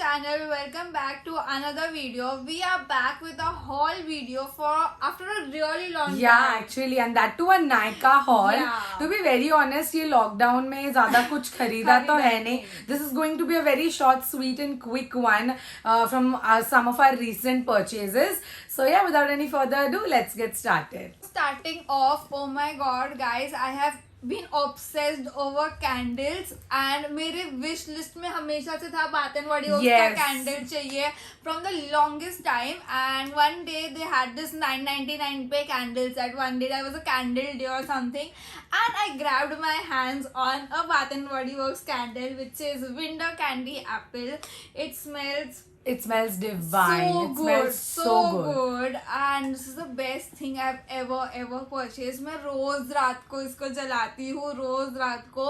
channel. Welcome back to another video. We are back with a haul video for after a really long time. Yeah, actually, and that too a Nykaa haul. Yeah. To be very honest, ये lockdown में ज़्यादा कुछ खरीदा तो है नहीं. This is going to be a very short, sweet and quick one from some of our recent purchases. So yeah, without any further ado, let's get started. Starting off, oh my god, guys, I have been obsessed over candles and मेरे wish list में हमेशा से था Bath and Body Works का candle चाहिए from the longest time, and one day they had this 9.99 पे candles at one day. There was a candle day or something and I grabbed my hands on a Bath and Body Works candle which is Winter Candy Apple. It smells divine. So good, and this is the best thing I've ever purchased. मैं रोज रात को इसको जलाती हूँ, रोज रात को,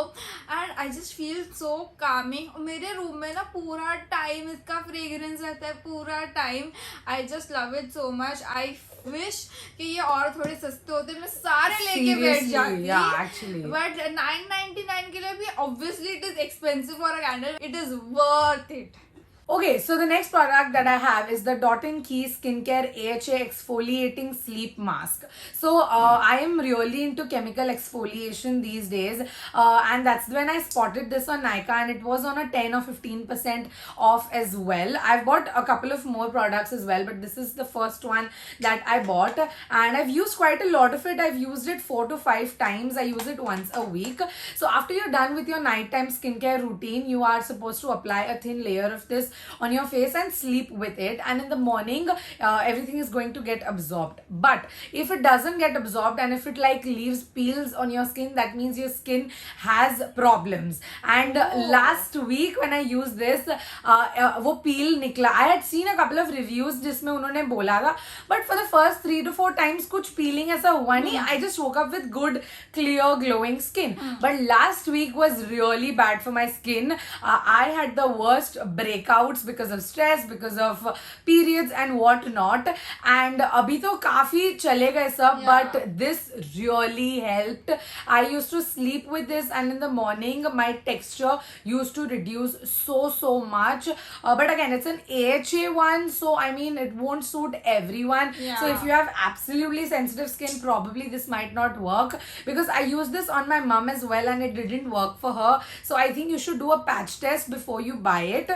and I just feel so calming. मेरे room में ना पूरा टाइम इसका फ्रेग्रेंस रहता है, पूरा time. I just love it so much. I wish कि ये और थोड़े सस्ते होते, मैं सारे लेके बैठ जाती. Yeah, actually. But 9.99 के लिए भी obviously it is expensive for a candle. It is worth it. Okay, so the next product that I have is the Dot & Key Skincare AHA Exfoliating Sleep Mask. So, I am really into chemical exfoliation these days, and that's when I spotted this on Nykaa, and it was on a 10 or 15% off as well. I've bought a couple of more products as well, but this is the first one that I bought, and I've used quite a lot of it. I've used it 4 to 5 times. I use it once a week. So, after you're done with your nighttime skincare routine, you are supposed to apply a thin layer of this on your face and sleep with it, and in the morning everything is going to get absorbed. But if it doesn't get absorbed and if it like leaves peels on your skin, that means your skin has problems. And last week when I used this, वो peel निकला. I had seen a couple of reviews जिसमें उन्होंने बोला था, but for the first 3 to 4 times कुछ peeling ऐसा हुआ नहीं. I just woke up with good clear glowing skin. But last week was really bad for my skin. I had the worst breakouts because of stress, because of periods and what not, and अभी तो काफी चले गए सब, but this really helped. I used to sleep with this, and in the morning my texture used to reduce so much, but again it's an AHA one, so I mean it won't suit everyone. So if you have absolutely sensitive skin, probably this might not work, because I used this on my mom as well and it didn't work for her. So I think you should do a patch test before you buy it.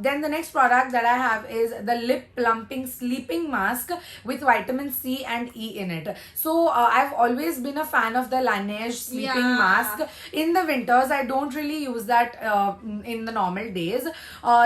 Then the next product that I have is the Lip Plumping Sleeping Mask with vitamin C and E in it. So I've always been a fan of the Laneige sleeping mask. In the winters, I don't really use that in the normal days.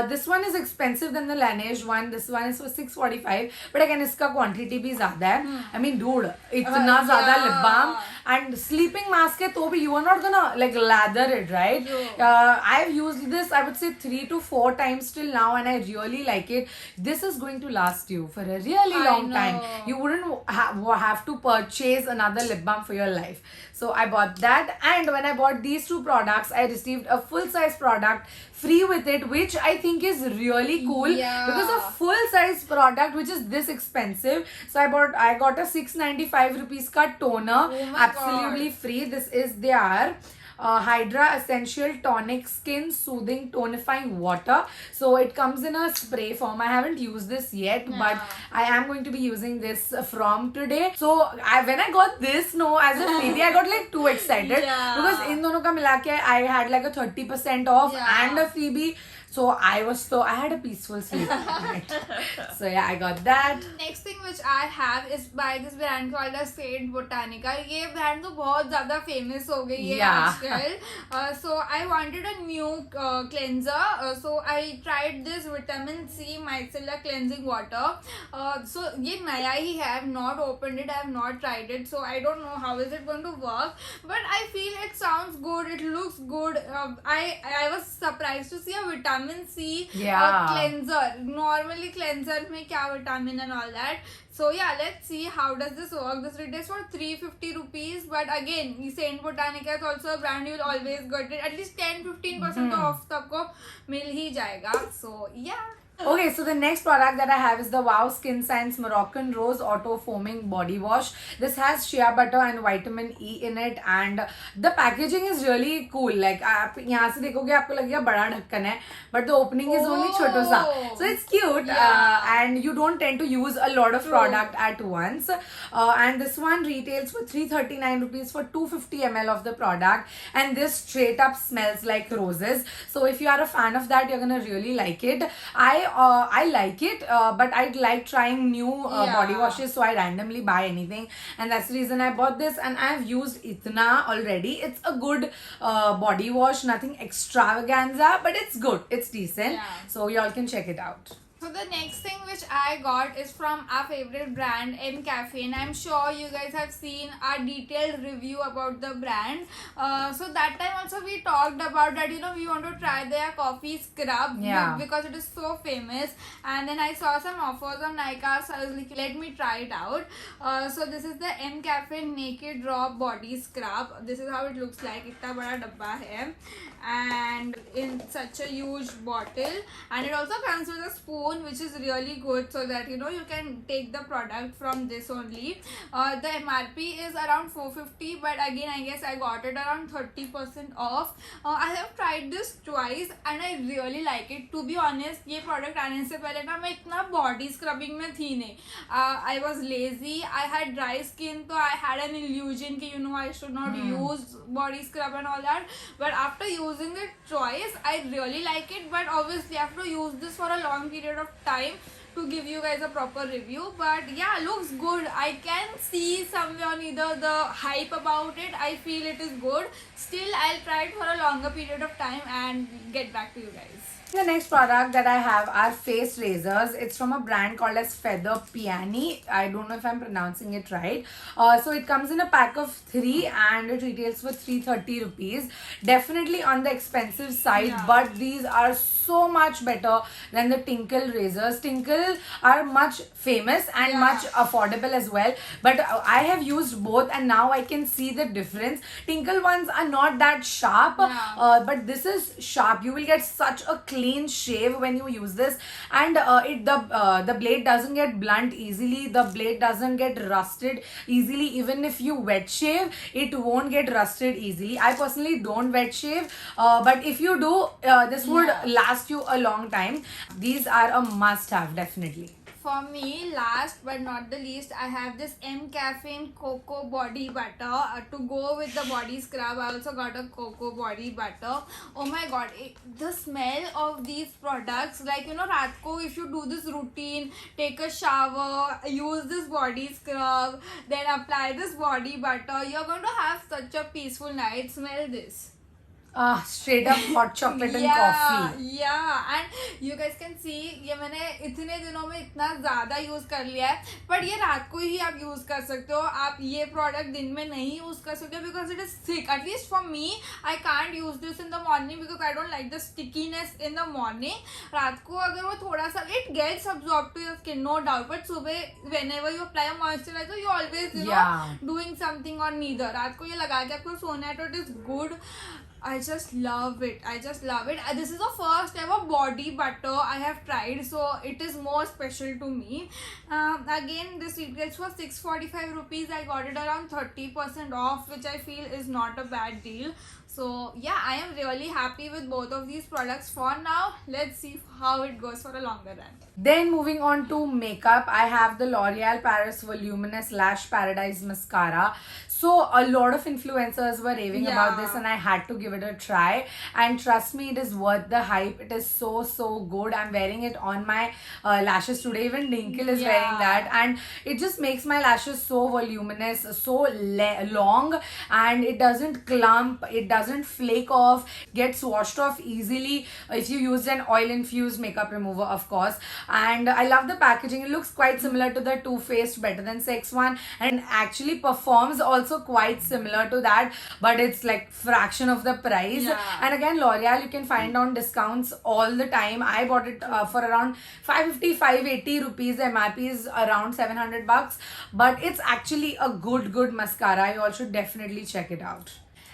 This one is expensive than the Laneige one. This one is for $6.45. But again, इसका quantity भी ज़्यादा है. I mean, dude, इतना ज़्यादा lip balm and sleeping mask है तो भी you are not gonna like lather it, right? I've used this, I would say 3 to 4 times till now, and I really like it. This is going to last you for a really long time. You wouldn't have to purchase another lip balm for your life. So I bought that, and when I bought these 2 products, I received a full size product free with it, which I think is really cool, because a full size product which is this expensive. So I got a 695 rupees ka toner, absolutely free. This is their Hydra Essential Tonic Skin Soothing Tonifying Water. So it comes in a spray form. I haven't used this yet, but I am going to be using this from today. So when I got this, as a freebie, I got like too excited, because in dono ka mila ke I had like a 30% off and a freebie. So I had a peaceful sleep at night. So yeah, I got that. Next thing which I have is by this brand called as Saint Botanica. ये brand तो बहुत ज़्यादा famous हो गई है आजकल. So I wanted a new cleanser. So I tried this Vitamin C Micellar Cleansing Water. So ये नया ही है. I have not opened it. I have not tried it. So I don't know how is it going to work. But I feel it sounds good. It looks good. I was surprised to see a vitamin C cleanser. Normally cleanser में क्या vitamin and all that. So yeah, let's see how does this work. This retails for 350 rupees, but again Saint Botanica is also a brand you will always get it at least 10-15% off तब को मिल ही जाएगा. So yeah. Okay, so the next product that I have is the Wow Skin Science Moroccan Rose Auto Foaming Body Wash. This has shea butter and vitamin E in it, and the packaging is really cool. Like आप यहाँ से देखोगे आपको लगेगा बड़ा ढक्कन है, but the opening is only छोटा सा. So it's cute, and you don't tend to use a lot of product at once. And this one retails for 339 rupees for 250 ml of the product, and this straight up smells like roses. So if you are a fan of that, you're gonna really like it. I like it, but I'd like trying new body washes, so I randomly buy anything, and that's the reason I bought this. And I've used Itna already. It's a good body wash, nothing extravaganza, but it's good. It's decent. So y'all can check it out. So the next thing which I got is from our favorite brand M Cafe, and I'm sure you guys have seen our detailed review about the brand. So that time also we talked about that, we want to try their coffee scrub because it is so famous, and then I saw some offers on Nykaa, so I was like, let me try it out. So this is the M Cafe Naked Raw Body Scrub. This is how it looks like. Itna bada dabba hai, and in such a huge bottle, and it also comes with a spoon, which is really good, so that you can take the product from this only. The MRP is around 450, but again I guess I got it around 30% off. I have tried this twice and I really like it. To be honest, ये product आने से पहले ना मैं इतना body scrubbing में थी नहीं. I was lazy, I had dry skin, so I had an illusion कि I should not use body scrub and all that. But after using it twice, I really like it. But obviously I have to use this for a long period of time to give you guys a proper review. But yeah, looks good. I can see somewhere on either the hype about it. I feel it is good. Still, I'll try it for a longer period of time and get back to you guys. The next product that I have are face razors. It's from a brand called as Feather Piani. I don't know if I'm pronouncing it right. So it comes in a pack of 3 and it retails for 330 rupees. Definitely on the expensive side, but these are so much better than the Tinkle razors. Tinkle are much famous and much affordable as well, but I have used both and now I can see the difference. Tinkle ones are not that sharp, but this is sharp. You will get such a clean shave when you use this, and the blade doesn't get blunt easily. The blade doesn't get rusted easily. Even if you wet shave, it won't get rusted easily. I personally don't wet shave, but if you do, this would last you a long time. These are a must have, definitely. For me, last but not the least, I have this M Caffeine Cocoa Body Butter. To go with the body scrub, I also got a cocoa body butter. Oh my god, the smell of these products, like रात को if you do this routine, take a shower, use this body scrub, then apply this body butter, you're going to have such a peaceful night. Smell this. Straight up hot chocolate and coffee. Yeah, and you guys can see ये मैंने इतने दिनों में इतना ज़्यादा use कर लिया है, but ये रात को ही आप यूज़ कर सकते हो. आप ये प्रोडक्ट दिन में नहीं यूज़ कर सकते because it is thick. At least for me, I can't use this in the morning because I don't like the stickiness in the morning. रात को अगर वो थोड़ा सा it gets absorbed to your skin, no doubt, but सुबह whenever you apply a moisturizer, you always doing something on neither. रात को ये लगा के आपको सोना है तो it is good. I just love it. This is the first ever body butter I have tried, so it is more special to me. Again, this retails for 645 rupees. I got it around 30% off, which I feel is not a bad deal. So yeah, I am really happy with both of these products for now. Let's see how it goes for a longer run. Then moving on to makeup, I have the L'Oreal Paris Voluminous Lash Paradise Mascara. So a lot of influencers were raving about this and I had to give it a try. And trust me, it is worth the hype. It is so good. I'm wearing it on my lashes today. Even Dinkle is wearing that. And it just makes my lashes so voluminous, so long. And it doesn't clump. It doesn't flake off. Gets washed off easily if you use an oil-infused makeup remover, of course. And I love the packaging. It looks quite similar to the Too Faced Better Than Sex one. And actually performs also quite similar to that, but it's like fraction of the price. And again, L'Oreal you can find on discounts all the time. I bought it for around 550 580 rupees. The MRP is around 700 bucks, but it's actually a good mascara. You all should definitely check it out.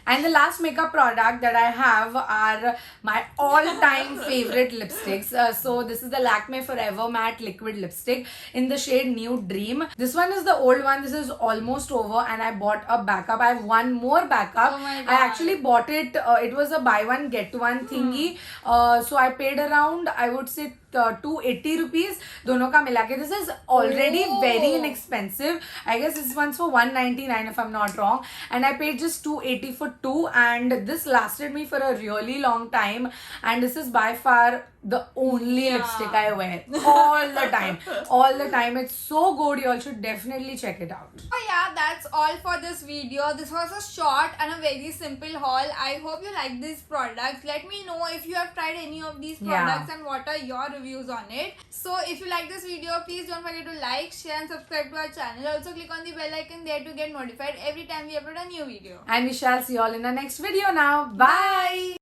And the last makeup product that I have are my all-time favorite lipsticks. So this is the Lakme Forever Matte Liquid Lipstick in the shade Nude Dream. This one is the old one. This is almost over, and I bought a backup. I have one more backup. Oh my God. I actually bought it. It was a buy one get one thingy. So I paid around, I would say, 280 rupees दोनों का मिला के. This is already very inexpensive. I guess this one's for 199 if I'm not wrong, and I paid just 280 for two, and this lasted me for a really long time, and this is by far the only lipstick I wear all the time. It's so good. You all should definitely check it out. Oh yeah, that's all for this video. This was a short and a very simple haul. I hope you like these products. Let me know if you have tried any of these products and what are your reviews on it. So if you like this video, please don't forget to like, share and subscribe to our channel. Also click on the bell icon there to get notified every time we upload a new video. And we shall see you all in the next video now. Bye.